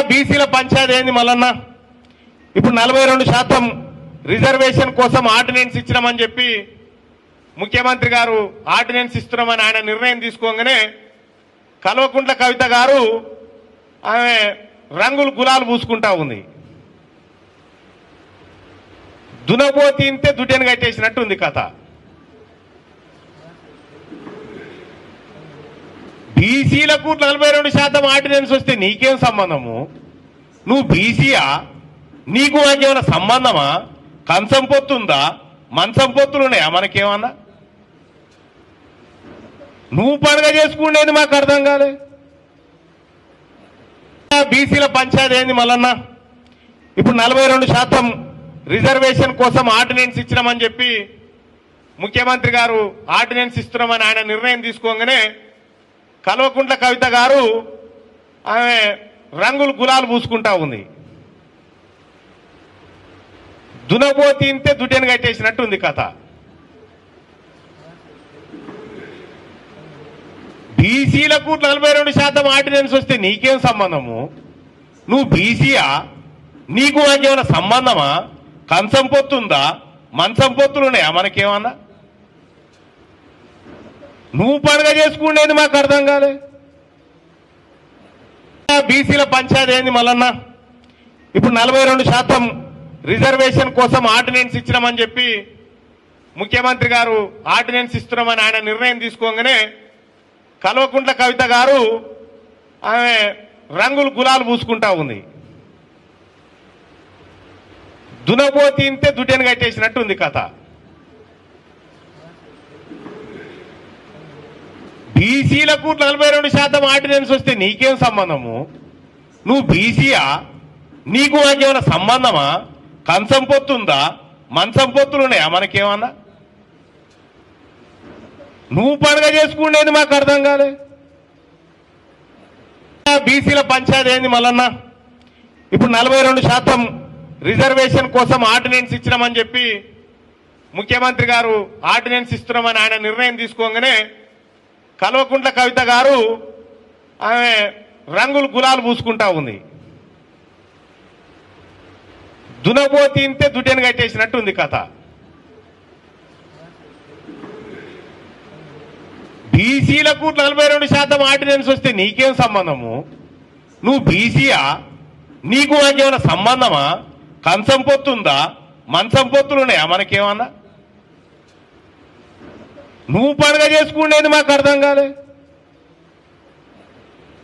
బీసీల పంచాయతీ ఏంది మల్లన్న? ఇప్పుడు 42% రిజర్వేషన్ కోసం ఆర్డినెన్స్ ఇచ్చినామని చెప్పి ముఖ్యమంత్రి గారు ఆర్డినెన్స్ ఇస్తున్నామని ఆయన నిర్ణయం తీసుకోగానే కల్వకుంట్ల కవిత గారు ఆమె రంగులు గులాలు పూసుకుంటా ఉంది. దునబోతింతే దుడ్డెను కట్టేసినట్టు ఉంది కథ. బీసీలకు 42% ఆర్డినెన్స్ వస్తే నీకేం సంబంధము? నువ్వు బీసీయా? నీకు నాకేమైనా సంబంధమా? కంచం పొత్తుందా? మంచం పొత్తులున్నాయా మనకేమన్నా? నువ్వు పండుగ చేసుకునేది మాకు అర్థం కాలే. బీసీల పంచాయతీ ఏంది మల్లన్న? ఇప్పుడు 42% రిజర్వేషన్ కోసం ఆర్డినెన్స్ ఇచ్చినామని చెప్పి ముఖ్యమంత్రి గారు ఆర్డినెన్స్ ఇస్తున్నామని ఆయన నిర్ణయం తీసుకోగానే కల్వకుంట్ల కవిత గారు ఆమె రంగులు గులాలు పూసుకుంటా ఉంది. దునబోతింతే దుడ్డెను కట్టేసినట్టు ఉంది కథ. బీసీలకు 42% ఆర్డినెన్స్ వస్తే నీకేం సంబంధము? నువ్వు బీసీయా? నీకు నాకేమైనా సంబంధమా? కంచం పొత్తుందా? మంచం పొత్తులున్నాయా మనకేమన్నా? నువ్వు పండుగ చేసుకునేది మాకు అర్థం కాలే. బీసీల పంచాయతీ ఏంది మల్లన్న? ఇప్పుడు 42% రిజర్వేషన్ కోసం ఆర్డినెన్స్ ఇచ్చినామని చెప్పి ముఖ్యమంత్రి గారు ఆర్డినెన్స్ ఇస్తున్నామని ఆయన నిర్ణయం తీసుకోగానే కల్వకుంట్ల కవిత గారు ఆమె రంగులు గులాలు పూసుకుంటా ఉంది. దునబోతింతే దుడ్డెను కట్టేసినట్టు ఉంది కథ. బీసీలకు 42% ఆర్డినెన్స్ వస్తే నీకేం సంబంధము? నువ్వు బీసీయా? నీకు నాకేమైనా సంబంధమా? కంచం పొత్తుందా? మంచం పొత్తులున్నాయా మనకేమన్నా? నువ్వు పండుగ చేసుకునేది మాకు అర్థం కాలే. బీసీల పంచాయతీ ఏంది మల్లన్న? ఇప్పుడు 42% రిజర్వేషన్ కోసం ఆర్డినెన్స్ ఇచ్చినామని చెప్పి ముఖ్యమంత్రి గారు ఆర్డినెన్స్ ఇస్తున్నామని ఆయన నిర్ణయం తీసుకోగానే కల్వకుంట్ల కవిత గారు ఆమె రంగులు గులాలు పూసుకుంటా ఉంది. దునబోతింతే దుడ్డెను కట్టేసినట్టు ఉంది కథ. బీసీలకు 42% ఆర్డినెన్స్ వస్తే నీకేం సంబంధము? నువ్వు బీసీయా? నీకు నాకేమైనా సంబంధమా? కంచం పొత్తుందా? మంచం పొత్తులున్నాయా మనకేమన్నా? నువ్వు పండుగ చేసుకునేది మాకు అర్థం కాలే.